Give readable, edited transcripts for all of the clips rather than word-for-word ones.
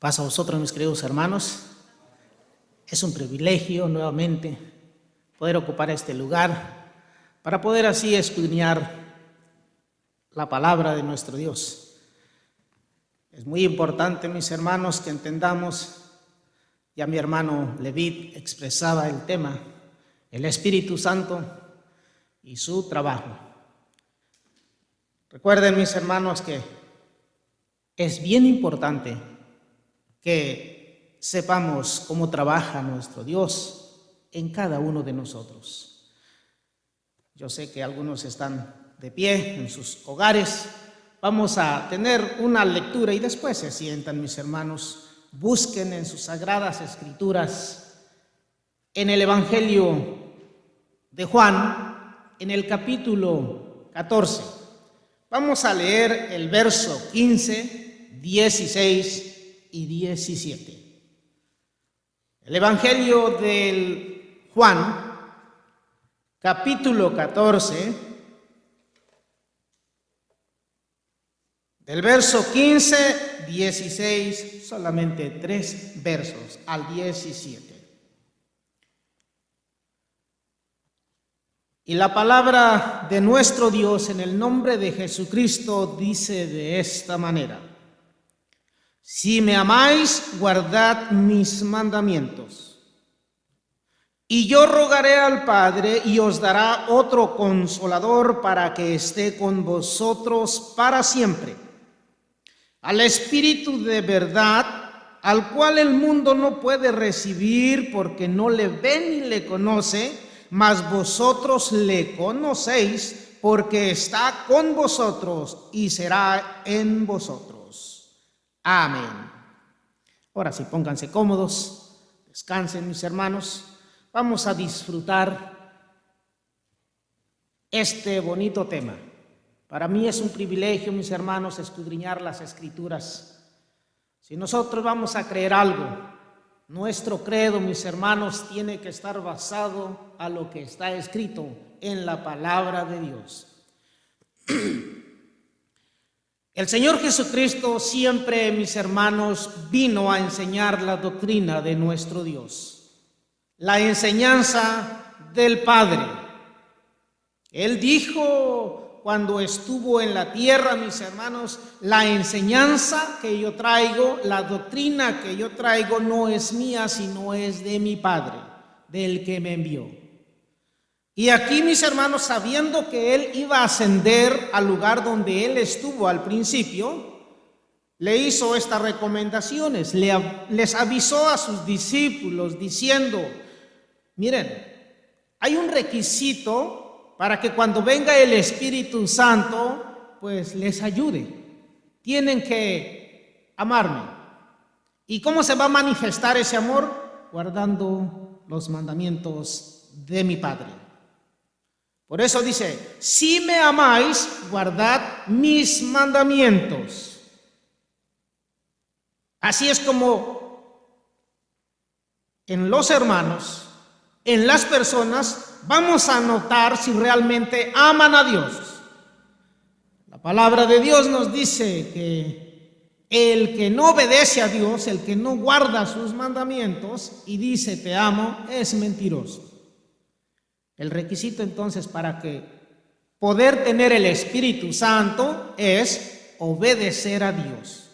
Paz a vosotros, mis queridos hermanos. Es un privilegio nuevamente poder ocupar este lugar para poder así escudriñar la palabra de nuestro Dios. Es muy importante, mis hermanos, que entendamos, ya mi hermano Levit expresaba el tema, el Espíritu Santo y su trabajo. Recuerden, mis hermanos, que es bien importante que sepamos cómo trabaja nuestro Dios en cada uno de nosotros. Yo sé que algunos están de pie en sus hogares. Vamos a tener una lectura y después se sientan, mis hermanos. Busquen en sus sagradas escrituras, en el Evangelio de Juan, en el capítulo 14. Vamos a leer el verso 15, 16 y 17. El Evangelio del Juan, capítulo 14, del verso 15, 16, solamente 3 versos al 17. Y la palabra de nuestro Dios en el nombre de Jesucristo dice de esta manera: si me amáis, guardad mis mandamientos. Y yo rogaré al Padre y os dará otro consolador para que esté con vosotros para siempre. Al Espíritu de verdad, al cual el mundo no puede recibir porque no le ve ni le conoce, mas vosotros le conocéis porque está con vosotros y será en vosotros. Amén. Ahora sí, pónganse cómodos, descansen, mis hermanos. Vamos a disfrutar este bonito tema. Para mí es un privilegio, mis hermanos, escudriñar las Escrituras. Si nosotros vamos a creer algo, nuestro credo, mis hermanos, tiene que estar basado a lo que está escrito en la palabra de Dios. El Señor Jesucristo siempre, mis hermanos, vino a enseñar la doctrina de nuestro Dios, la enseñanza del Padre. Él dijo cuando estuvo en la tierra, mis hermanos, la enseñanza que yo traigo, la doctrina que yo traigo no es mía, sino es de mi Padre, del que me envió. Y aquí, mis hermanos, sabiendo que Él iba a ascender al lugar donde Él estuvo al principio, le hizo estas recomendaciones, les avisó a sus discípulos diciendo: miren, hay un requisito para que cuando venga el Espíritu Santo, pues les ayude. Tienen que amarme. ¿Y cómo se va a manifestar ese amor? Guardando los mandamientos de mi Padre. Por eso dice: si me amáis, guardad mis mandamientos. Así es como en los hermanos, en las personas, vamos a notar si realmente aman a Dios. La palabra de Dios nos dice que el que no obedece a Dios, el que no guarda sus mandamientos y dice te amo, es mentiroso. El requisito entonces para que poder tener el Espíritu Santo es obedecer a Dios.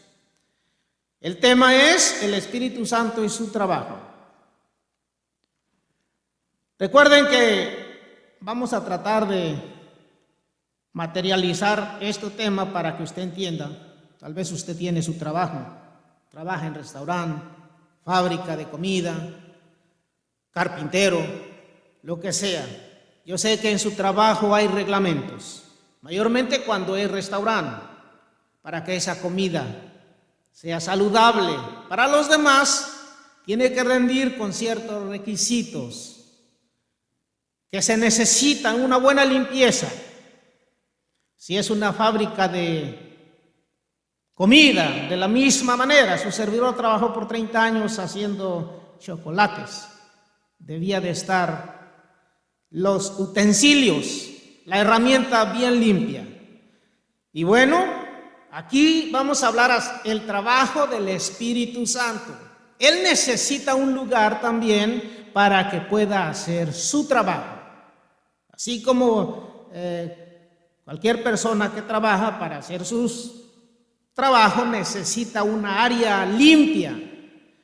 El tema es el Espíritu Santo y su trabajo. Recuerden que vamos a tratar de materializar este tema para que usted entienda. Tal vez usted tiene su trabajo, trabaja en restaurante, fábrica de comida, carpintero, lo que sea. Yo sé que en su trabajo hay reglamentos, mayormente cuando es restaurante, para que esa comida sea saludable para los demás, tiene que rendir con ciertos requisitos que se necesitan, una buena limpieza. Si es una fábrica de comida, de la misma manera, su servidor trabajó por 30 años haciendo chocolates, debía de estar los utensilios, la herramienta bien limpia. Y bueno, aquí vamos a hablar el trabajo del Espíritu Santo. Él necesita un lugar también para que pueda hacer su trabajo. Así como cualquier persona que trabaja para hacer sus trabajos necesita una área limpia.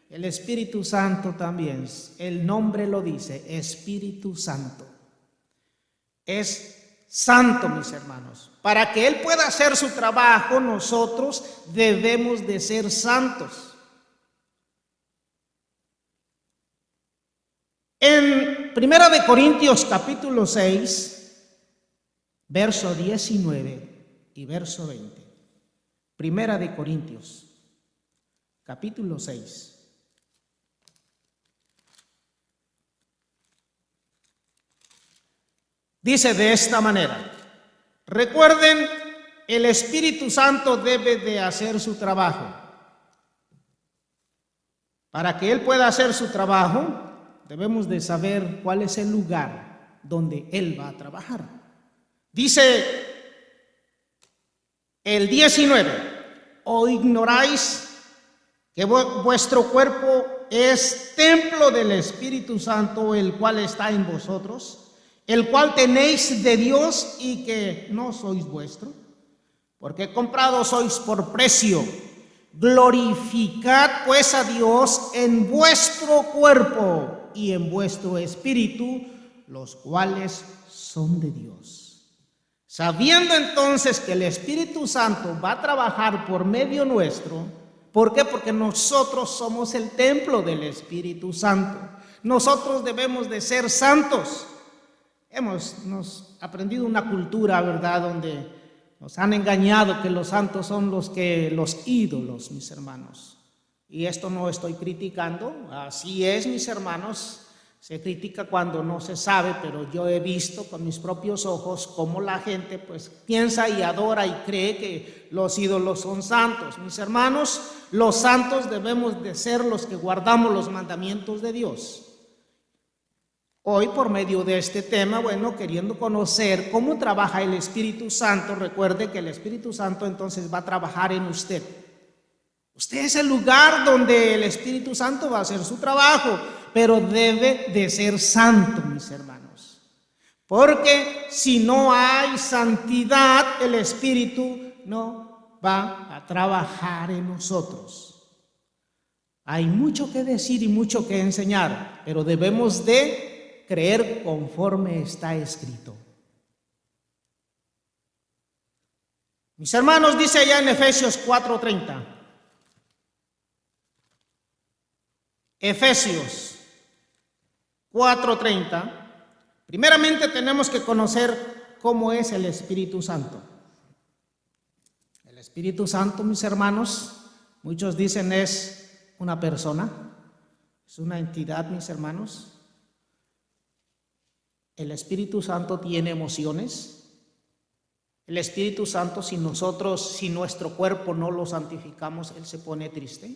El Espíritu Santo también, el nombre lo dice, Espíritu Santo. Es santo, mis hermanos. Para que Él pueda hacer su trabajo, nosotros debemos de ser santos. En 1 Corintios capítulo 6, verso 19 y verso 20. 1 Corintios capítulo 6. Dice de esta manera: recuerden, el Espíritu Santo debe de hacer su trabajo. Para que Él pueda hacer su trabajo, debemos de saber cuál es el lugar donde Él va a trabajar. Dice el 19: ¿o ignoráis que vuestro cuerpo es templo del Espíritu Santo, el cual está en vosotros, el cual tenéis de Dios y que no sois vuestro? Porque comprados sois por precio. Glorificad pues a Dios en vuestro cuerpo y en vuestro espíritu, los cuales son de Dios. Sabiendo entonces que el Espíritu Santo va a trabajar por medio nuestro. ¿Por qué? Porque nosotros somos el templo del Espíritu Santo. Nosotros debemos de ser santos. Hemos aprendido una cultura, ¿verdad?, donde nos han engañado que los santos son los ídolos, mis hermanos. Y esto no estoy criticando, así es, mis hermanos. Se critica cuando no se sabe, pero yo he visto con mis propios ojos cómo la gente pues piensa y adora y cree que los ídolos son santos. Mis hermanos, los santos debemos de ser los que guardamos los mandamientos de Dios. Hoy, por medio de este tema, queriendo conocer cómo trabaja el Espíritu Santo, recuerde que el Espíritu Santo entonces va a trabajar en usted. Usted es el lugar donde el Espíritu Santo va a hacer su trabajo, pero debe de ser santo, mis hermanos. Porque si no hay santidad, el Espíritu no va a trabajar en nosotros. Hay mucho que decir y mucho que enseñar, pero debemos de creer conforme está escrito. Mis hermanos, dice allá en Efesios 4:30. Efesios 4:30. Primeramente tenemos que conocer cómo es el Espíritu Santo. El Espíritu Santo, mis hermanos, muchos dicen es una persona, es una entidad, mis hermanos. El Espíritu Santo tiene emociones. El Espíritu Santo, si nuestro cuerpo no lo santificamos, Él se pone triste.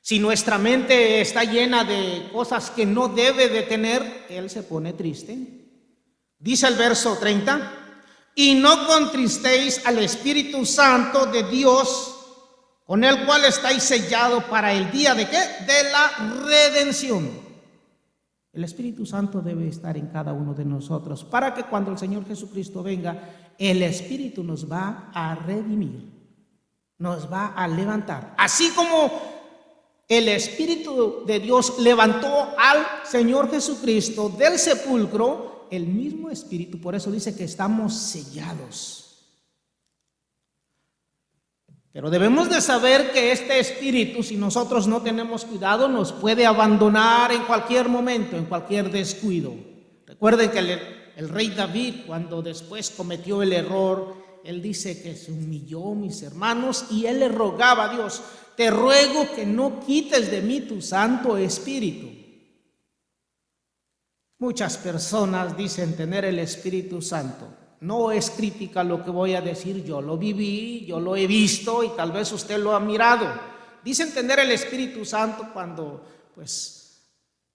Si nuestra mente está llena de cosas que no debe de tener, Él se pone triste. Dice el verso 30, y no contristéis al Espíritu Santo de Dios, con el cual estáis sellados para el día ¿de qué? De la redención. El Espíritu Santo debe estar en cada uno de nosotros para que cuando el Señor Jesucristo venga, el Espíritu nos va a redimir, nos va a levantar. Así como el Espíritu de Dios levantó al Señor Jesucristo del sepulcro, el mismo Espíritu, por eso dice que estamos sellados. Pero debemos de saber que este Espíritu, si nosotros no tenemos cuidado, nos puede abandonar en cualquier momento, en cualquier descuido. Recuerden que el rey David, cuando después cometió el error, él dice que se humilló, mis hermanos, y él le rogaba a Dios: te ruego que no quites de mí tu Santo Espíritu. Muchas personas dicen tener el Espíritu Santo. No es crítica lo que voy a decir, yo lo viví, yo lo he visto y tal vez usted lo ha mirado. Dicen tener el Espíritu Santo cuando pues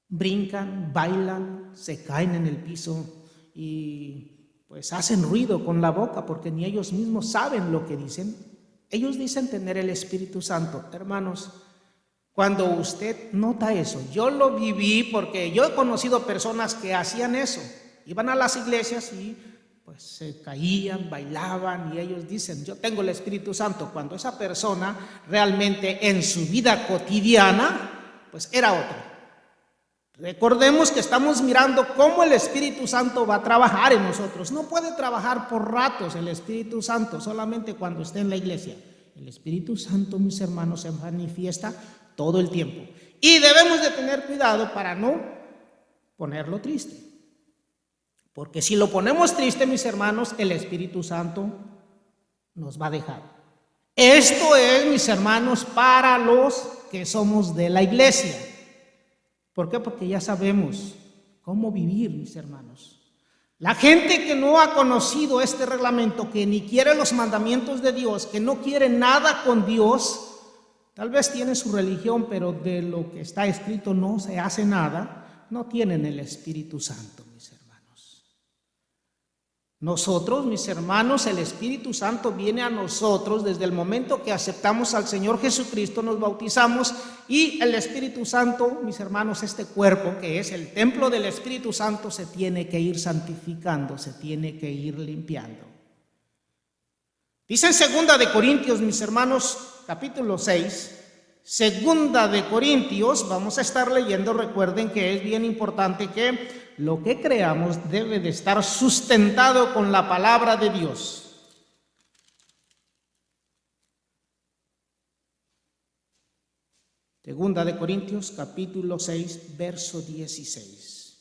brincan, bailan, se caen en el piso y pues hacen ruido con la boca porque ni ellos mismos saben lo que dicen. Ellos dicen tener el Espíritu Santo. Hermanos, cuando usted nota eso, yo lo viví porque yo he conocido personas que hacían eso. Iban a las iglesias y pues se caían, bailaban y ellos dicen, yo tengo el Espíritu Santo, cuando esa persona realmente en su vida cotidiana pues era otra. Recordemos que estamos mirando cómo el Espíritu Santo va a trabajar en nosotros. No puede trabajar por ratos el Espíritu Santo, solamente cuando esté en la iglesia. El Espíritu Santo, mis hermanos, se manifiesta todo el tiempo. Y debemos de tener cuidado para no ponerlo triste. Porque si lo ponemos triste, mis hermanos, el Espíritu Santo nos va a dejar. Esto es, mis hermanos, para los que somos de la iglesia. ¿Por qué? Porque ya sabemos cómo vivir, mis hermanos. La gente que no ha conocido este reglamento, que ni quiere los mandamientos de Dios, que no quiere nada con Dios, tal vez tiene su religión, pero de lo que está escrito no se hace nada, no tienen el Espíritu Santo, mis hermanos. Nosotros, mis hermanos, el Espíritu Santo viene a nosotros desde el momento que aceptamos al Señor Jesucristo, nos bautizamos y el Espíritu Santo, mis hermanos, este cuerpo que es el templo del Espíritu Santo se tiene que ir santificando, se tiene que ir limpiando. Dice en 2 de Corintios, mis hermanos, capítulo 6, 2 de Corintios, vamos a estar leyendo, recuerden que es bien importante que lo que creamos debe de estar sustentado con la palabra de Dios. Segunda de Corintios, capítulo 6, verso 16.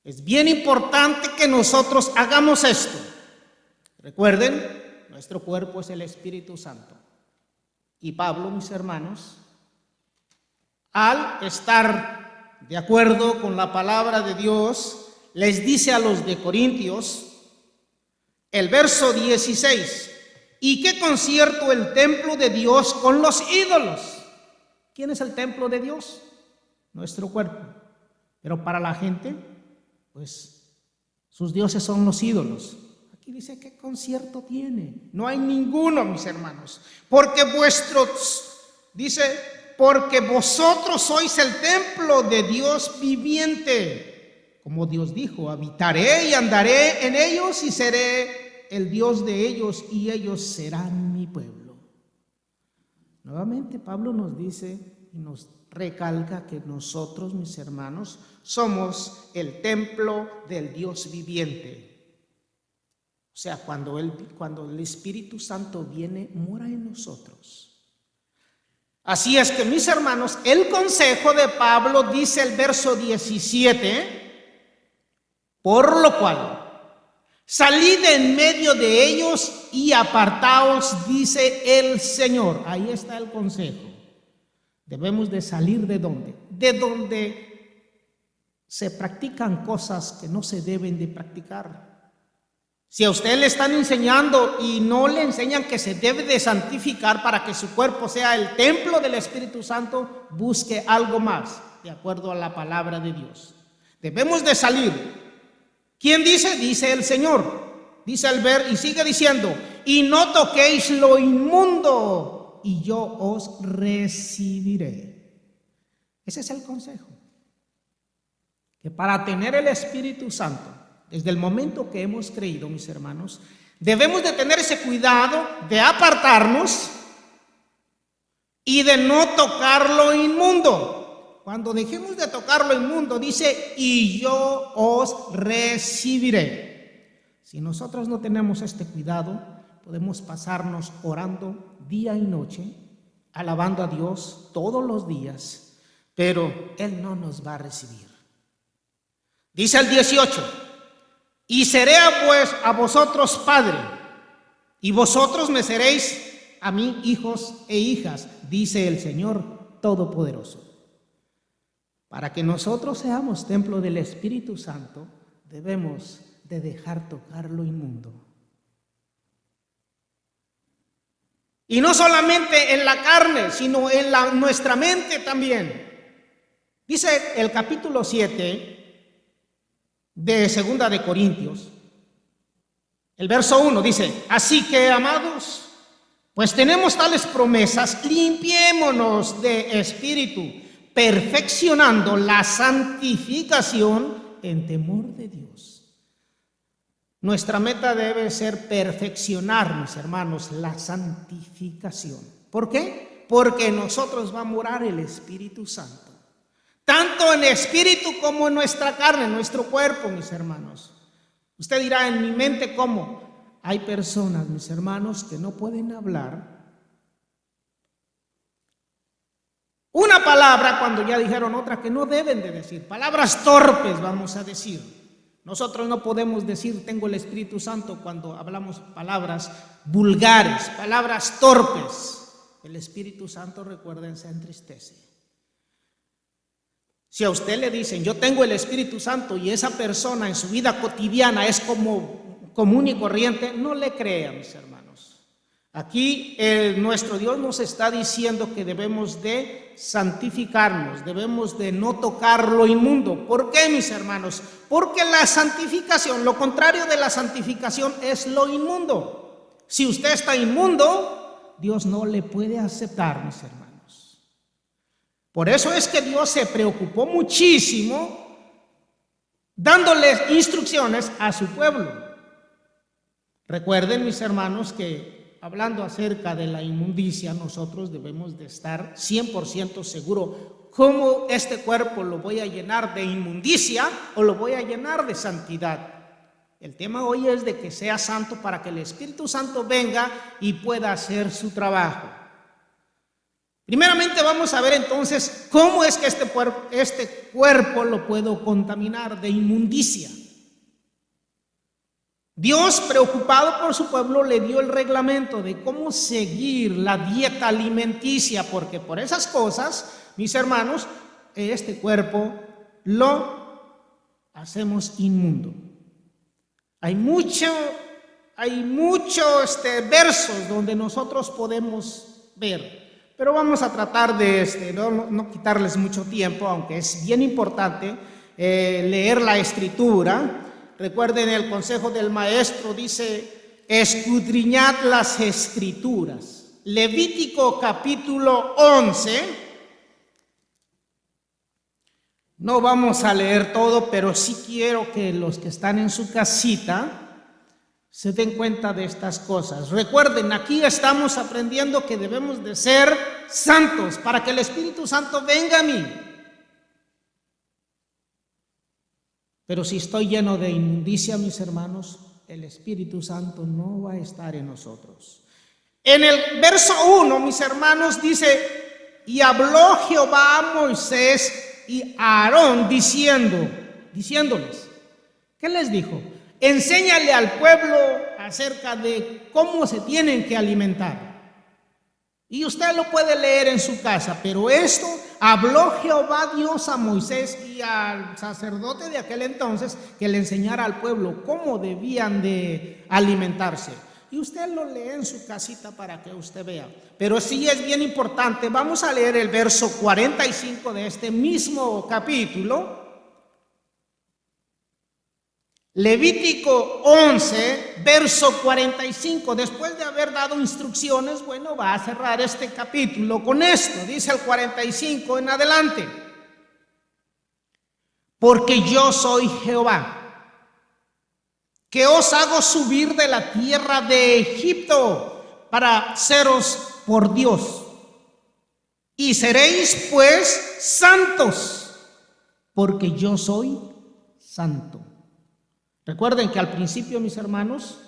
Es bien importante que nosotros hagamos esto. Recuerden, nuestro cuerpo es el Espíritu Santo. Y Pablo, mis hermanos, al estar de acuerdo con la palabra de Dios, les dice a los de Corintios, el verso 16, ¿y qué concierto el templo de Dios con los ídolos? ¿Quién es el templo de Dios? Nuestro cuerpo. Pero para la gente, pues, sus dioses son los ídolos. Aquí dice, ¿qué concierto tiene? No hay ninguno, mis hermanos, porque porque vosotros sois el templo de Dios viviente. Como Dios dijo, habitaré y andaré en ellos y seré el Dios de ellos y ellos serán mi pueblo. Nuevamente Pablo nos dice y nos recalca que nosotros, mis hermanos, somos el templo del Dios viviente. O sea, cuando el Espíritu Santo viene, mora en nosotros. Así es que, mis hermanos, el consejo de Pablo dice el verso 17, por lo cual, salid en medio de ellos y apartaos, dice el Señor. Ahí está el consejo. Debemos de salir ¿de dónde? De donde se practican cosas que no se deben de practicar. Si a usted le están enseñando y no le enseñan que se debe de santificar para que su cuerpo sea el templo del Espíritu Santo, busque algo más, de acuerdo a la palabra de Dios. Debemos de salir. ¿Quién dice? Dice el Señor. Dice el ver y sigue diciendo, y no toquéis lo inmundo, y yo os recibiré. Ese es el consejo. Que para tener el Espíritu Santo, desde el momento que hemos creído, mis hermanos, debemos de tener ese cuidado de apartarnos y de no tocar lo inmundo. Cuando dejemos de tocar lo inmundo, dice, y yo os recibiré. Si nosotros no tenemos este cuidado, podemos pasarnos orando día y noche, alabando a Dios todos los días, pero Él no nos va a recibir. Dice el 18, y seré a vosotros padre, y vosotros me seréis a mí hijos e hijas, dice el Señor Todopoderoso. Para que nosotros seamos templo del Espíritu Santo, debemos de dejar tocar lo inmundo. Y no solamente en la carne, sino en nuestra mente también. Dice el capítulo 7 de 2 de Corintios, el verso 1 dice, así que, amados, Pues tenemos tales promesas, limpiémonos de espíritu, perfeccionando la santificación en temor de Dios. Nuestra meta debe ser perfeccionar, mis hermanos, la santificación. ¿Por qué? Porque en nosotros va a morar el Espíritu Santo, tanto en espíritu como en nuestra carne, en nuestro cuerpo, mis hermanos. Usted dirá, en mi mente, ¿cómo? Hay personas, mis hermanos, que no pueden hablar una palabra cuando ya dijeron otra que no deben de decir. Palabras torpes, vamos a decir. Nosotros no podemos decir tengo el Espíritu Santo cuando hablamos palabras vulgares, palabras torpes. El Espíritu Santo, recuerden, se entristece. Si a usted le dicen yo tengo el Espíritu Santo y esa persona en su vida cotidiana es como común y corriente, no le crea, mis hermanos. Aquí nuestro Dios nos está diciendo que debemos de santificarnos, debemos de no tocar lo inmundo. ¿Por qué, mis hermanos? Porque la santificación, lo contrario de la santificación es lo inmundo. Si usted está inmundo, Dios no le puede aceptar, mis hermanos. Por eso es que Dios se preocupó muchísimo dándole instrucciones a su pueblo. Recuerden, mis hermanos, que hablando acerca de la inmundicia, nosotros debemos de estar 100% seguros. ¿Cómo este cuerpo lo voy a llenar de inmundicia o lo voy a llenar de santidad? El tema hoy es de que sea santo para que el Espíritu Santo venga y pueda hacer su trabajo. Primeramente vamos a ver entonces cómo es que este cuerpo lo puedo contaminar de inmundicia. Dios, preocupado por su pueblo, le dio el reglamento de cómo seguir la dieta alimenticia, porque por esas cosas, mis hermanos, este cuerpo lo hacemos inmundo. Hay muchos versos donde nosotros podemos ver, pero vamos a tratar de no quitarles mucho tiempo, aunque es bien importante leer la Escritura. Recuerden, el consejo del maestro dice, escudriñad las Escrituras. Levítico capítulo 11. No vamos a leer todo, pero sí quiero que los que están en su casita se den cuenta de estas cosas. Recuerden, aquí estamos aprendiendo que debemos de ser santos para que el Espíritu Santo venga a mí. Pero si estoy lleno de inmundicia, mis hermanos, el Espíritu Santo no va a estar en nosotros. En el verso 1, mis hermanos, dice, y habló Jehová a Moisés y a Aarón diciéndoles, ¿qué les dijo? Enséñale al pueblo acerca de cómo se tienen que alimentar. Y usted lo puede leer en su casa, pero esto habló Jehová Dios a Moisés y al sacerdote de aquel entonces que le enseñara al pueblo cómo debían de alimentarse. Y usted lo lee en su casita para que usted vea. Pero sí es bien importante, vamos a leer el verso 45 de este mismo capítulo. Levítico 11, verso 45, después de haber dado instrucciones, bueno, va a cerrar este capítulo con esto, dice el 45 en adelante. Porque yo soy Jehová, que os hago subir de la tierra de Egipto para seros por Dios. Y seréis pues santos, porque yo soy santo. Recuerden que al principio, mis hermanos,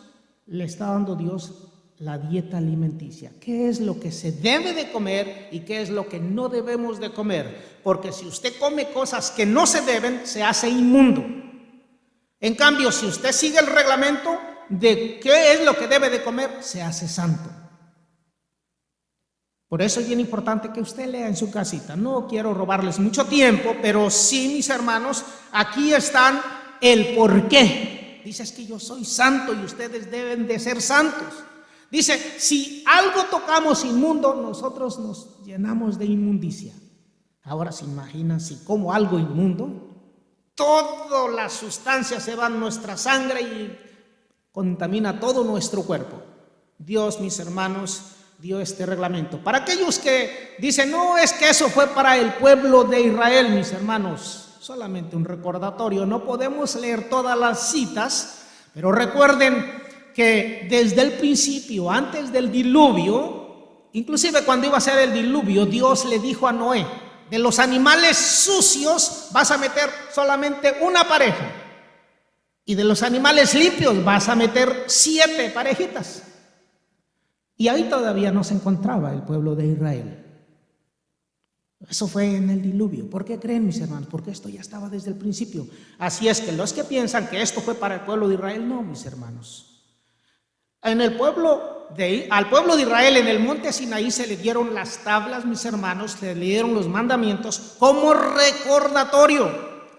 le está dando Dios la dieta alimenticia. ¿Qué es lo que se debe de comer y qué es lo que no debemos de comer? Porque si usted come cosas que no se deben, se hace inmundo. En cambio, si usted sigue el reglamento de qué es lo que debe de comer, se hace santo. Por eso es bien importante que usted lea en su casita. No quiero robarles mucho tiempo, pero sí, mis hermanos, aquí están el por qué. Dice, es que yo soy santo y ustedes deben de ser santos. Dice, si algo tocamos inmundo, nosotros nos llenamos de inmundicia. Ahora se imaginan si como algo inmundo, todas las sustancias se van a nuestra sangre y contamina todo nuestro cuerpo. Dios, mis hermanos, dio este reglamento. Para aquellos que dicen, no, es que eso fue para el pueblo de Israel, mis hermanos, solamente un recordatorio. No podemos leer todas las citas, pero recuerden que desde el principio, antes del diluvio, inclusive cuando iba a ser el diluvio, Dios le dijo a Noé, de los animales sucios vas a meter solamente una pareja, y de los animales limpios vas a meter 7 parejitas. Y ahí todavía no se encontraba el pueblo de Israel. Eso fue en el diluvio. ¿Por qué creen, mis hermanos? Porque esto ya estaba desde el principio. Así es que los que piensan que esto fue para el pueblo de Israel, no, mis hermanos. Al pueblo de Israel en el monte Sinaí se le dieron las tablas, mis hermanos, se le dieron los mandamientos como recordatorio.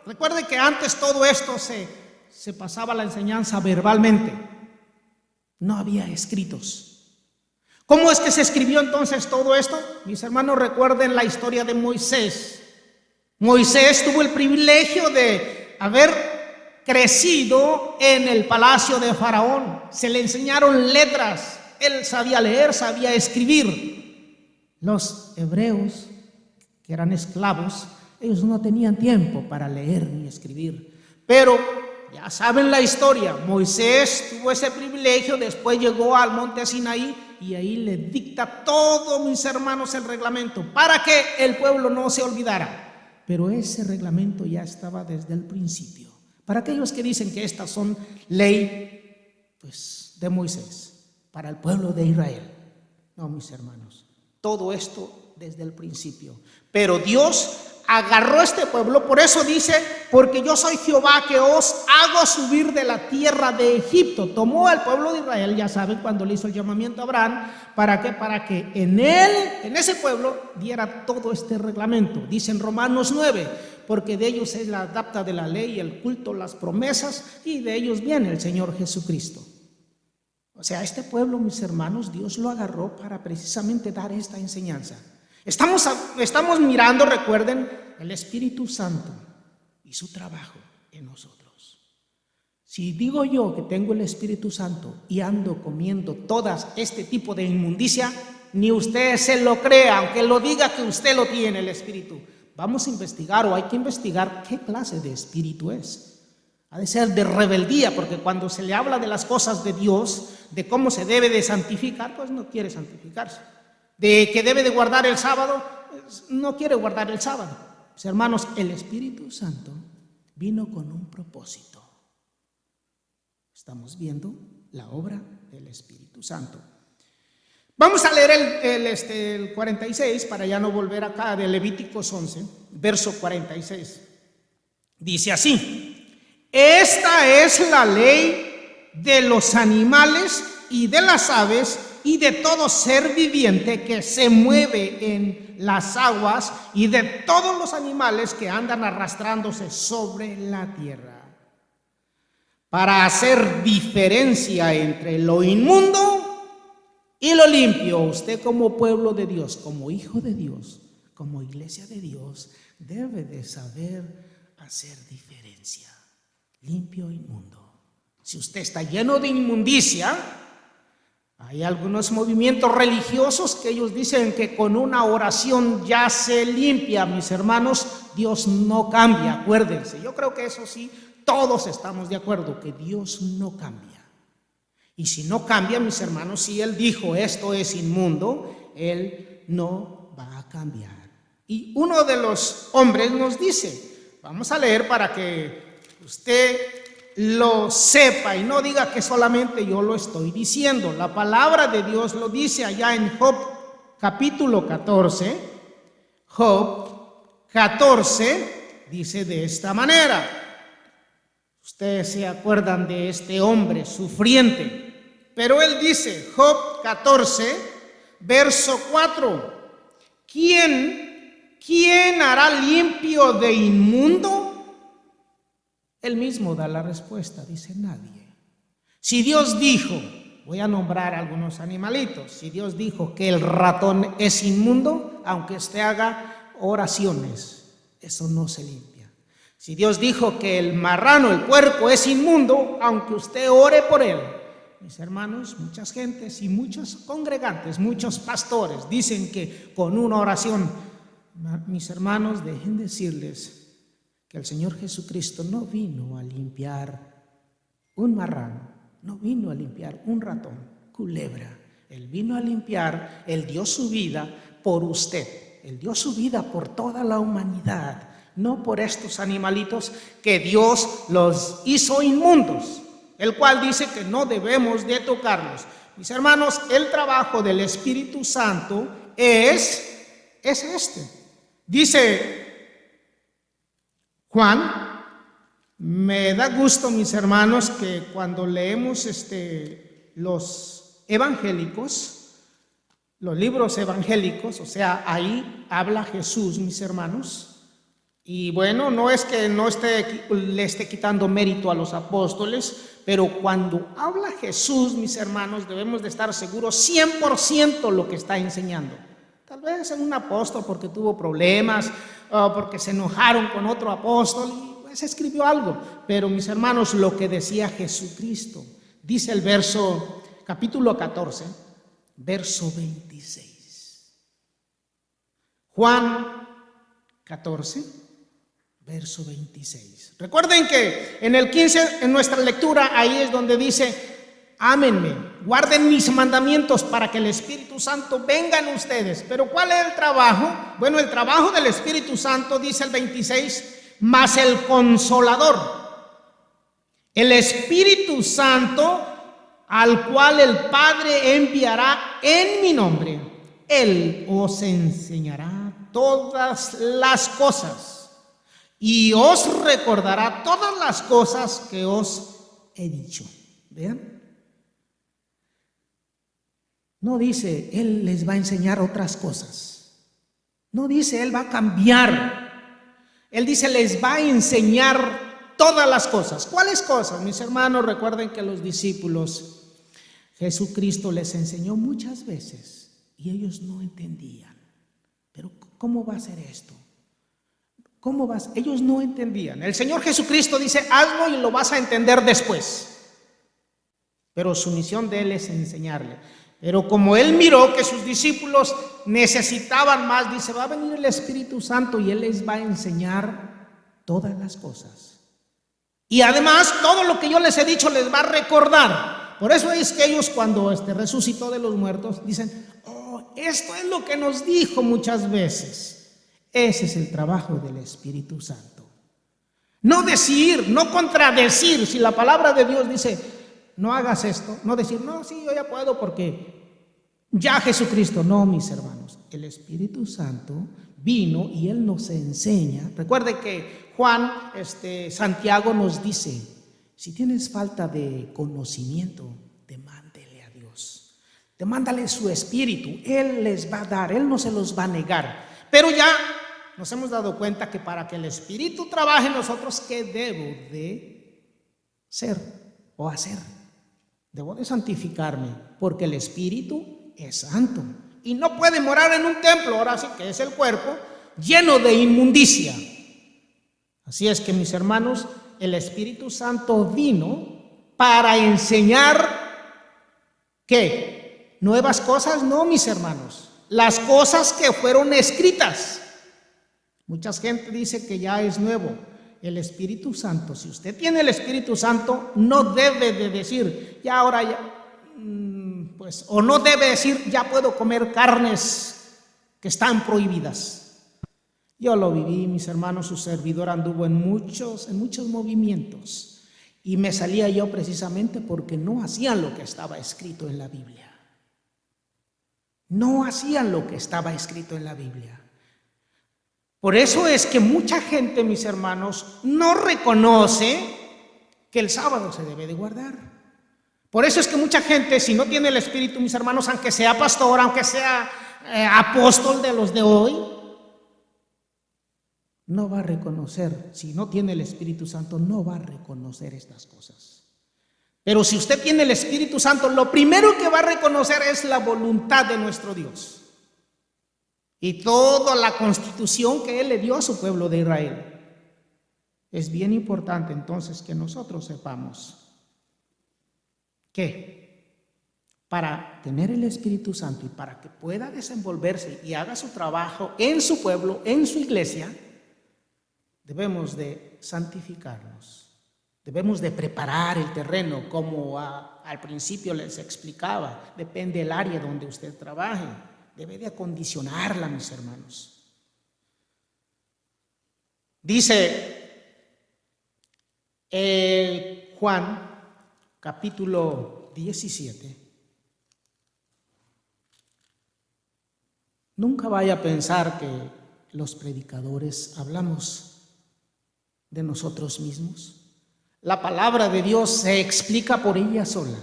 Recuerden que antes todo esto se pasaba la enseñanza verbalmente. No había escritos. ¿Cómo es que se escribió entonces todo esto? Mis hermanos, recuerden la historia de Moisés. Moisés tuvo el privilegio de haber crecido en el palacio de Faraón. Se le enseñaron letras. Él sabía leer, sabía escribir. Los hebreos, que eran esclavos, ellos no tenían tiempo para leer ni escribir. Pero ya saben la historia. Moisés tuvo ese privilegio, después llegó al monte Sinaí y ahí le dicta todo, mis hermanos, el reglamento para que el pueblo no se olvidara. Pero ese reglamento ya estaba desde el principio. Para aquellos que dicen que estas son ley, pues, de Moisés, para el pueblo de Israel. No, mis hermanos, todo esto desde el principio. Pero Dios agarró a este pueblo, por eso dice, porque yo soy Jehová que os hago subir de la tierra de Egipto. Tomó al pueblo de Israel, ya saben, cuando le hizo el llamamiento a Abraham, ¿para qué? Para que en ese pueblo diera todo este reglamento. Dice en Romanos 9, porque de ellos es la adapta de la ley, el culto, las promesas, y de ellos viene el Señor Jesucristo. O sea, este pueblo, mis hermanos, Dios lo agarró para precisamente dar esta enseñanza. Estamos mirando, recuerden, el Espíritu Santo y su trabajo en nosotros. Si digo yo que tengo el Espíritu Santo y ando comiendo todas este tipo de inmundicia, ni usted se lo crea, aunque lo diga que usted lo tiene, el Espíritu. Vamos a investigar, o hay que investigar qué clase de espíritu es. Ha de ser de rebeldía, porque cuando se le habla de las cosas de Dios, de cómo se debe de santificar, pues no quiere santificarse. De que debe de guardar el sábado, pues no quiere guardar el sábado. Pues, hermanos, el Espíritu Santo vino con un propósito. Estamos viendo la obra del Espíritu Santo. Vamos a leer el 46 para ya no volver acá, de Levíticos 11, verso 46. Dice así: esta es la ley de los animales y de las aves y de todo ser viviente que se mueve en las aguas y de todos los animales que andan arrastrándose sobre la tierra, para hacer diferencia entre lo inmundo y lo limpio. Usted, como pueblo de Dios, como hijo de Dios, como iglesia de Dios, debe de saber hacer diferencia, limpio e inmundo. Si usted está lleno de inmundicia, hay algunos movimientos religiosos que ellos dicen que con una oración ya se limpia. Mis hermanos, Dios no cambia, acuérdense. Yo creo que eso sí, todos estamos de acuerdo, que Dios no cambia. Y si no cambia, mis hermanos, si Él dijo esto es inmundo, Él no va a cambiar. Y uno de los hombres nos dice, vamos a leer para que usted lo sepa y no diga que solamente yo lo estoy diciendo. La palabra de Dios lo dice allá en Job capítulo 14. Job 14 dice de esta manera. Ustedes se acuerdan de este hombre sufriente, pero él dice, Job 14, verso 4, ¿quién hará limpio de inmundo? Él mismo da la respuesta, dice nadie. Si Dios dijo, voy a nombrar algunos animalitos, si Dios dijo que el ratón es inmundo, aunque usted haga oraciones, eso no se limpia. Si Dios dijo que el marrano, el puerco es inmundo, aunque usted ore por él, mis hermanos, muchas gentes y muchos congregantes, muchos pastores dicen que con una oración, mis hermanos, dejen decirles que el Señor Jesucristo no vino a limpiar un marrano, no vino a limpiar un ratón, culebra. Él vino a limpiar, Él dio su vida por usted, Él dio su vida por toda la humanidad, no por estos animalitos que Dios los hizo inmundos, el cual dice que no debemos de tocarlos. Mis hermanos, el trabajo del Espíritu Santo es este. Dice Juan, me da gusto, mis hermanos, que cuando leemos los evangélicos, los libros evangélicos, o sea, ahí habla Jesús, mis hermanos. Y bueno, no es que le esté quitando mérito a los apóstoles, pero cuando habla Jesús, mis hermanos, debemos de estar seguros 100% lo que está enseñando. Tal vez en un apóstol porque tuvo problemas, o porque se enojaron con otro apóstol y pues escribió algo. Pero mis hermanos, lo que decía Jesucristo, dice el capítulo 14, verso 26. Juan 14, verso 26. Recuerden que en el 15, en nuestra lectura, ahí es donde dice: ámenme, guarden mis mandamientos para que el Espíritu Santo venga en ustedes. Pero ¿cuál es el trabajo? Bueno, el trabajo del Espíritu Santo, dice el 26, más el Consolador, el Espíritu Santo, al cual el Padre enviará en mi nombre. Él os enseñará todas las cosas y os recordará todas las cosas que os he dicho. ¿Vean? No dice, Él les va a enseñar otras cosas. No dice, Él va a cambiar. Él dice, les va a enseñar todas las cosas. ¿Cuáles cosas? Mis hermanos, recuerden que los discípulos, Jesucristo les enseñó muchas veces y ellos no entendían. Pero ¿cómo va a ser esto? ¿Cómo vas? Ellos no entendían. El Señor Jesucristo dice, hazlo y lo vas a entender después. Pero su misión de Él es enseñarle. Pero como Él miró que sus discípulos necesitaban más, dice, va a venir el Espíritu Santo y Él les va a enseñar todas las cosas. Y además, todo lo que yo les he dicho les va a recordar. Por eso es que ellos, cuando resucitó de los muertos, dicen, oh, esto es lo que nos dijo muchas veces. Ese es el trabajo del Espíritu Santo. No decir, no contradecir. Si la palabra de Dios dice, no hagas esto, no decir, no, sí, yo ya puedo porque ya Jesucristo. No, mis hermanos, el Espíritu Santo vino y Él nos enseña. Recuerde que Juan, Santiago nos dice, si tienes falta de conocimiento, demándele a Dios. Demándale su Espíritu, Él les va a dar, Él no se los va a negar. Pero ya nos hemos dado cuenta que para que el Espíritu trabaje en nosotros, ¿qué debo de ser o hacer? Debo de santificarme, porque el Espíritu es santo y no puede morar en un templo, ahora sí que es el cuerpo, lleno de inmundicia. Así es que, mis hermanos, el Espíritu Santo vino para enseñar, ¿qué? ¿Nuevas cosas? No, mis hermanos, las cosas que fueron escritas. Mucha gente dice que ya es nuevo. El Espíritu Santo, si usted tiene el Espíritu Santo, no debe de decir, ya ahora ya, pues, o no debe decir, ya puedo comer carnes que están prohibidas. Yo lo viví, mis hermanos, su servidor anduvo en muchos movimientos y me salía yo precisamente porque no hacían lo que estaba escrito en la Biblia. No hacían lo que estaba escrito en la Biblia. Por eso es que mucha gente, mis hermanos, no reconoce que el sábado se debe de guardar. Por eso es que mucha gente, si no tiene el Espíritu, mis hermanos, aunque sea pastor, aunque sea apóstol de los de hoy, no va a reconocer, si no tiene el Espíritu Santo, no va a reconocer estas cosas. Pero si usted tiene el Espíritu Santo, lo primero que va a reconocer es la voluntad de nuestro Dios. Y toda la constitución que Él le dio a su pueblo de Israel. Es bien importante entonces que nosotros sepamos que para tener el Espíritu Santo y para que pueda desenvolverse y haga su trabajo en su pueblo, en su iglesia, debemos de santificarnos. Debemos de preparar el terreno, como al principio les explicaba. Depende del área donde usted trabaje. Debe de acondicionarla, mis hermanos. Dice Juan, capítulo 17. Nunca vaya a pensar que los predicadores hablamos de nosotros mismos. La palabra de Dios se explica por ella sola.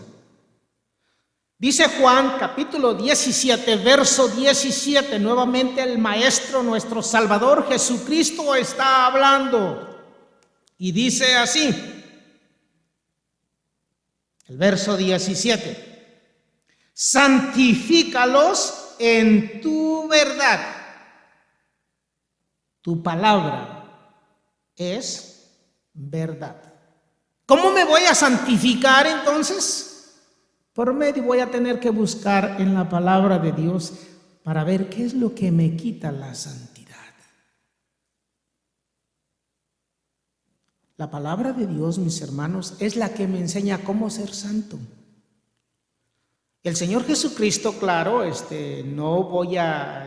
Dice Juan, capítulo 17, verso 17, nuevamente el Maestro, nuestro Salvador Jesucristo está hablando. Y dice así, el verso 17, santifícalos en tu verdad. Tu palabra es verdad. ¿Cómo me voy a santificar entonces? Por medio voy a tener que buscar en la palabra de Dios para ver qué es lo que me quita la santidad. La palabra de Dios, mis hermanos, es la que me enseña cómo ser santo. El Señor Jesucristo, claro, no voy a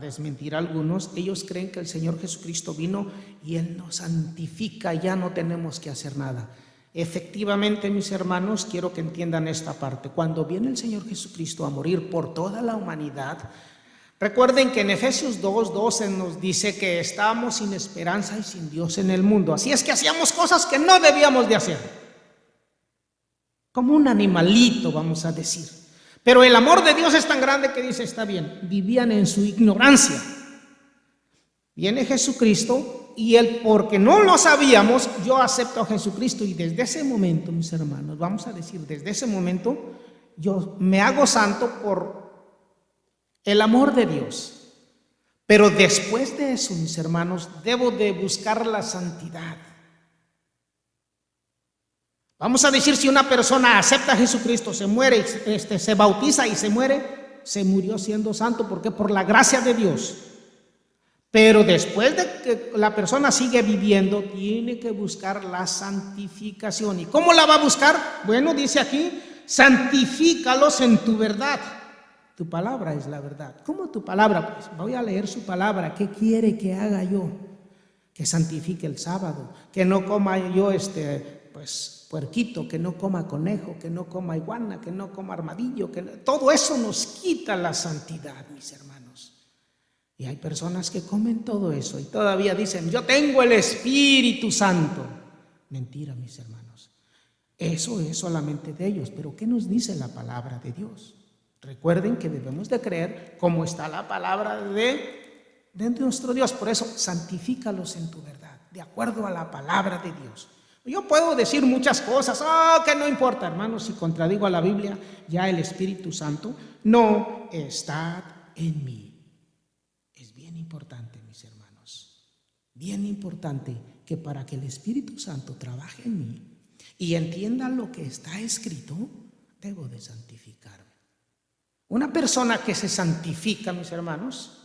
desmentir a algunos. Ellos creen que el Señor Jesucristo vino y Él nos santifica, ya no tenemos que hacer nada. Efectivamente, mis hermanos, quiero que entiendan esta parte. Cuando viene el Señor Jesucristo a morir por toda la humanidad, recuerden que en Efesios 2:12 nos dice que estábamos sin esperanza y sin Dios en el mundo. Así es que hacíamos cosas que no debíamos de hacer. Como un animalito, vamos a decir. Pero el amor de Dios es tan grande que dice, está bien, vivían en su ignorancia. Viene Jesucristo y Él, porque no lo sabíamos, yo acepto a Jesucristo y desde ese momento, mis hermanos, vamos a decir, desde ese momento, yo me hago santo por el amor de Dios. Pero después de eso, mis hermanos, debo de buscar la santidad. Vamos a decir, si una persona acepta a Jesucristo, se muere, se bautiza y se muere, se murió siendo santo, porque por la gracia de Dios. Pero después de que la persona sigue viviendo, tiene que buscar la santificación. ¿Y cómo la va a buscar? Bueno, dice aquí, santifícalos en tu verdad. Tu palabra es la verdad. ¿Cómo tu palabra? Pues voy a leer su palabra. ¿Qué quiere que haga yo? Que santifique el sábado, que no coma yo puerquito, que no coma conejo, que no coma iguana, que no coma armadillo, todo eso nos quita la santidad, mis hermanos. Y hay personas que comen todo eso y todavía dicen, yo tengo el Espíritu Santo. Mentira, mis hermanos. Eso es solamente de ellos, pero ¿qué nos dice la palabra de Dios? Recuerden que debemos de creer como está la palabra de nuestro Dios. Por eso, santifícalos en tu verdad, de acuerdo a la palabra de Dios. Yo puedo decir muchas cosas, que no importa, hermanos, si contradigo a la Biblia, ya el Espíritu Santo no está en mí. Es bien importante, mis hermanos, bien importante que para que el Espíritu Santo trabaje en mí y entienda lo que está escrito, debo de santificarme. Una persona que se santifica, mis hermanos,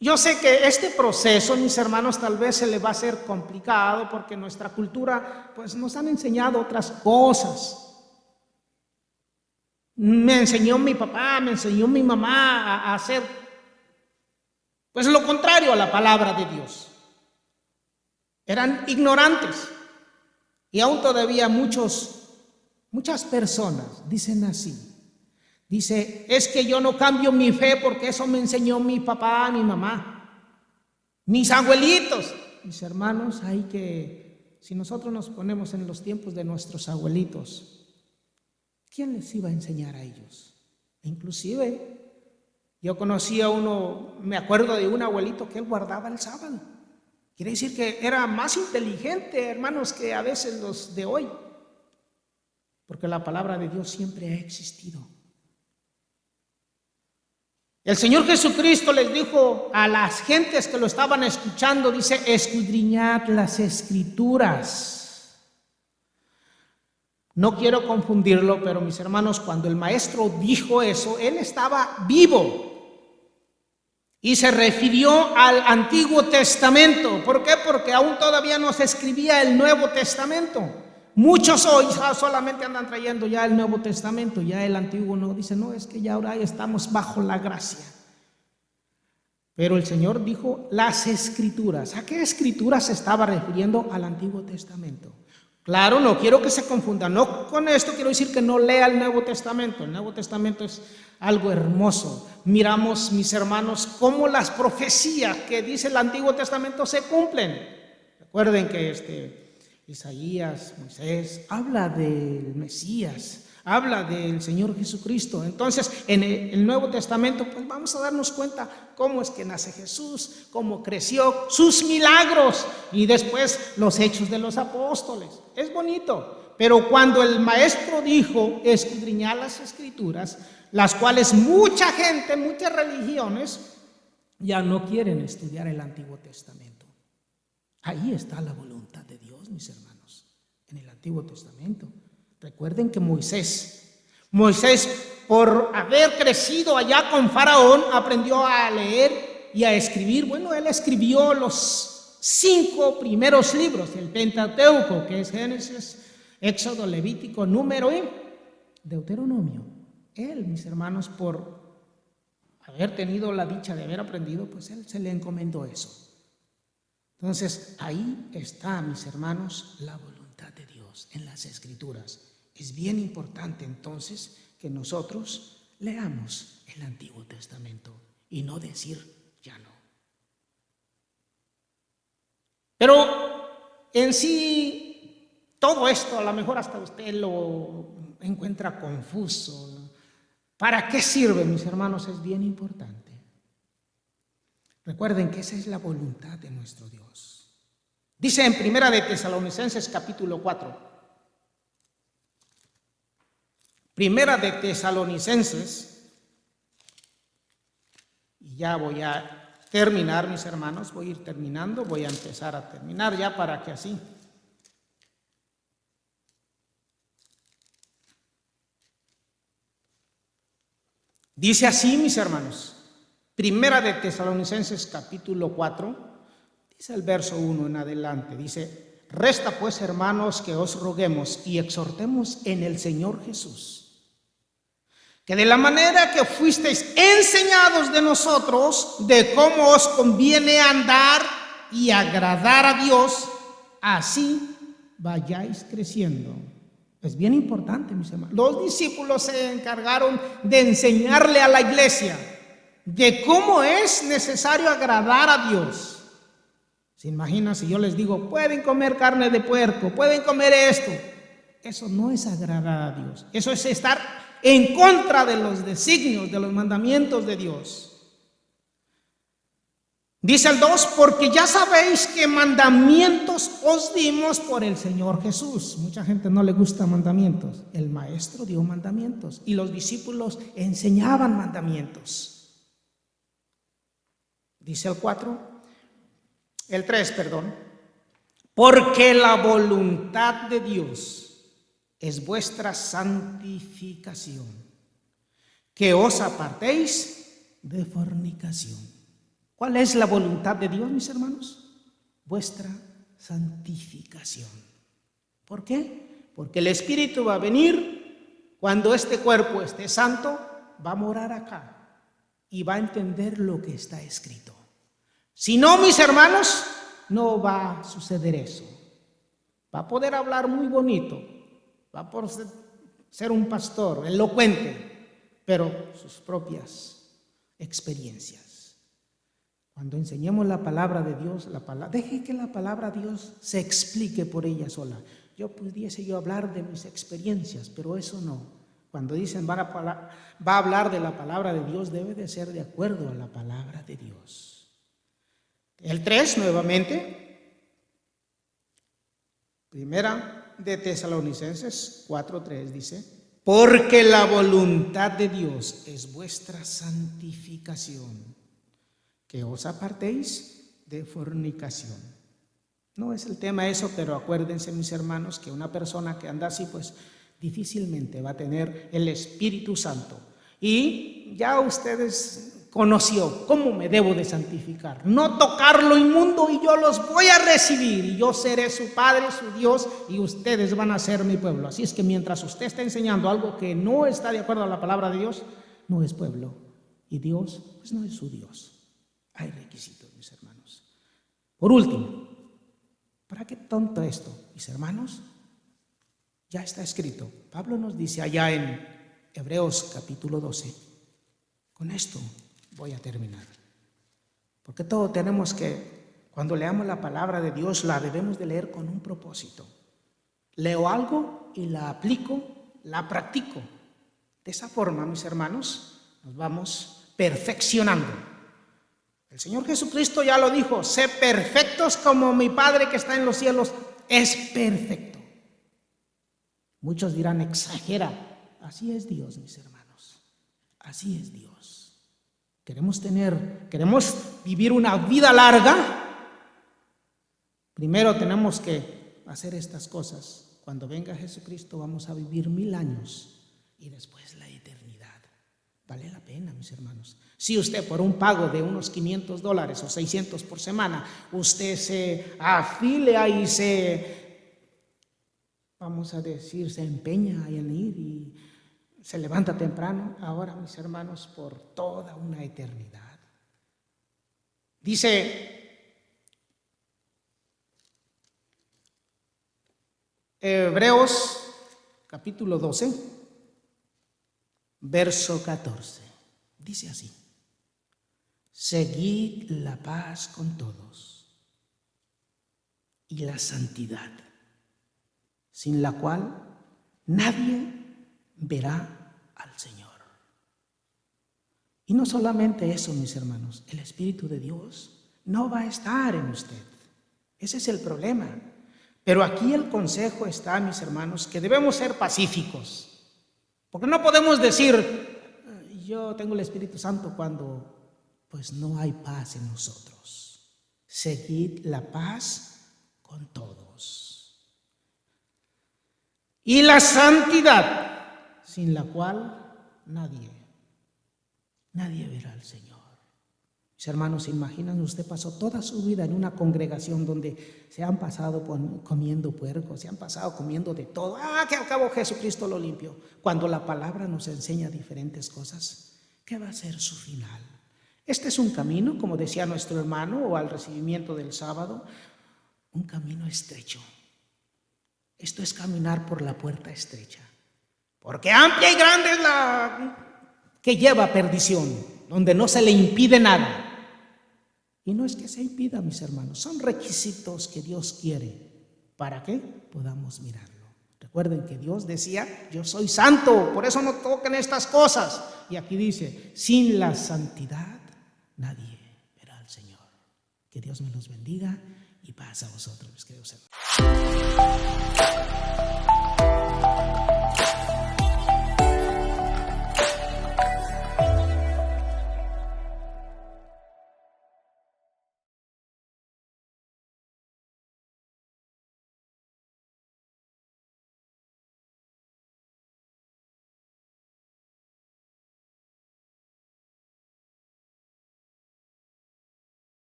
yo sé que este proceso, mis hermanos, tal vez se le va a hacer complicado porque nuestra cultura, pues nos han enseñado otras cosas. Me enseñó mi papá, me enseñó mi mamá a hacer, pues lo contrario a la palabra de Dios. Eran ignorantes y aún todavía muchas personas dicen así. Dice, es que yo no cambio mi fe porque eso me enseñó mi papá, mi mamá, mis abuelitos. Mis hermanos, si nosotros nos ponemos en los tiempos de nuestros abuelitos, ¿quién les iba a enseñar a ellos? Inclusive, yo conocí a uno, me acuerdo de un abuelito que él guardaba el sábado. Quiere decir que era más inteligente, hermanos, que a veces los de hoy. Porque la palabra de Dios siempre ha existido. El Señor Jesucristo les dijo a las gentes que lo estaban escuchando, dice, escudriñad las Escrituras. No quiero confundirlo, pero mis hermanos, cuando el maestro dijo eso, él estaba vivo y se refirió al Antiguo Testamento. ¿Por qué? Porque aún todavía no se escribía el Nuevo Testamento. Muchos hoy solamente andan trayendo ya el Nuevo Testamento, ya el Antiguo no. Dicen, no, es que ya ahora estamos bajo la gracia. Pero el Señor dijo las Escrituras. ¿A qué Escrituras se estaba refiriendo? Al Antiguo Testamento. Claro, no quiero que se confunda. No con esto quiero decir que no lea el Nuevo Testamento. El Nuevo Testamento es algo hermoso. Miramos, mis hermanos, cómo las profecías que dice el Antiguo Testamento se cumplen. Recuerden que Isaías, Moisés, habla del Mesías, habla del Señor Jesucristo. Entonces, en el Nuevo Testamento, pues vamos a darnos cuenta cómo es que nace Jesús, cómo creció, sus milagros y después los hechos de los apóstoles. Es bonito, pero cuando el maestro dijo escudriñar las Escrituras, las cuales mucha gente, muchas religiones ya no quieren estudiar el Antiguo Testamento. Ahí está la voluntad de Dios, mis hermanos, en el Antiguo Testamento. Recuerden que Moisés, por haber crecido allá con Faraón, aprendió a leer y a escribir. Bueno, él escribió los 5 primeros libros, el Pentateuco, que es Génesis, Éxodo, Levítico, Número y Deuteronomio. Él, mis hermanos, por haber tenido la dicha de haber aprendido, pues él se le encomendó eso. Entonces, ahí está, mis hermanos, la voluntad de Dios en las Escrituras. Es bien importante, entonces, que nosotros leamos el Antiguo Testamento y no decir ya no. Pero en sí, todo esto, a lo mejor hasta usted lo encuentra confuso. ¿Para qué sirve, mis hermanos? Es bien importante. Recuerden que esa es la voluntad de nuestro Dios. Dice en Primera de Tesalonicenses capítulo 4. Primera de Tesalonicenses, y ya voy a terminar, mis hermanos, voy a ir terminando, voy a empezar a terminar ya para que así. Dice así, mis hermanos. Primera de Tesalonicenses capítulo 4, dice el verso 1 en adelante, dice: resta pues, hermanos, que os roguemos y exhortemos en el Señor Jesús, que de la manera que fuisteis enseñados de nosotros, de cómo os conviene andar y agradar a Dios, así vayáis creciendo. Es bien importante, mis hermanos. Los discípulos se encargaron de enseñarle a la iglesia de cómo es necesario agradar a Dios. ¿Se imaginan si yo les digo, pueden comer carne de puerco, pueden comer esto? Eso no es agradar a Dios. Eso es estar en contra de los designios, de los mandamientos de Dios. Dice el 2, porque ya sabéis que mandamientos os dimos por el Señor Jesús. Mucha gente no le gusta mandamientos. El maestro dio mandamientos y los discípulos enseñaban mandamientos. Dice el 3, porque la voluntad de Dios es vuestra santificación, que os apartéis de fornicación. ¿Cuál es la voluntad de Dios, mis hermanos? Vuestra santificación. ¿Por qué? Porque el Espíritu va a venir cuando este cuerpo esté santo, va a morar acá y va a entender lo que está escrito. Si no, mis hermanos, no va a suceder eso. Va a poder hablar muy bonito, va a poder ser un pastor elocuente, pero sus propias experiencias. Cuando enseñemos la palabra de Dios, deje que la palabra de Dios se explique por ella sola. Yo pudiese hablar de mis experiencias, pero eso no. Cuando dicen va a hablar de la palabra de Dios, debe de ser de acuerdo a la palabra de Dios. El 3, nuevamente, Primera de Tesalonicenses 4:3 dice: porque la voluntad de Dios es vuestra santificación, que os apartéis de fornicación. No es el tema eso, pero acuérdense, mis hermanos, que una persona que anda así, pues difícilmente va a tener el Espíritu Santo. Y ya ustedes conoció cómo me debo de santificar. No tocar lo inmundo y yo los voy a recibir. Y yo seré su Padre, su Dios, y ustedes van a ser mi pueblo. Así es que mientras usted está enseñando algo que no está de acuerdo a la palabra de Dios, no es pueblo. Y Dios, pues no es su Dios. Hay requisitos, mis hermanos. Por último, ¿para qué tonto esto, mis hermanos? Ya está escrito. Pablo nos dice allá en Hebreos capítulo 12. Con esto voy a terminar. Porque todo tenemos que, cuando leamos la palabra de Dios, la debemos de leer con un propósito. Leo algo y la aplico, la practico. De esa forma, mis hermanos, nos vamos perfeccionando. El Señor Jesucristo ya lo dijo: sé perfectos como mi Padre que está en los cielos es perfecto. Muchos dirán: exagera. Así es Dios, mis hermanos. Así es Dios. Queremos vivir una vida larga. Primero tenemos que hacer estas cosas. Cuando venga Jesucristo vamos a vivir 1000 años y después la eternidad. Vale la pena, mis hermanos. Si usted por un pago de unos $500 o 600 por semana, usted se afilia y vamos a decir, se empeña en ir y se levanta temprano, ahora, mis hermanos, por toda una eternidad. Dice Hebreos capítulo 12, verso 14. Dice así: seguid la paz con todos y la santidad, sin la cual nadie verá al Señor. Y no solamente eso, mis hermanos, el Espíritu de Dios no va a estar en usted. Ese es el problema. Pero aquí el consejo está, mis hermanos, que debemos ser pacíficos. Porque no podemos decir: yo tengo el Espíritu Santo, cuando pues no hay paz en nosotros. Seguid la paz con todos. Y la santidad, sin la cual nadie verá al Señor. Mis hermanos, ¿se imaginan? Usted pasó toda su vida en una congregación donde se han pasado comiendo puerco, se han pasado comiendo de todo. Que al cabo Jesucristo lo limpió. Cuando la palabra nos enseña diferentes cosas, ¿qué va a ser su final? Este es un camino, como decía nuestro hermano, o al recibimiento del sábado, un camino estrecho. Esto es caminar por la puerta estrecha. Porque amplia y grande es la que lleva a perdición, donde no se le impide nada. Y no es que se impida, mis hermanos, son requisitos que Dios quiere para que podamos mirarlo. Recuerden que Dios decía: yo soy santo, por eso no toquen estas cosas. Y aquí dice: sin la santidad nadie verá al Señor. Que Dios me los bendiga y paz a vosotros, mis queridos hermanos.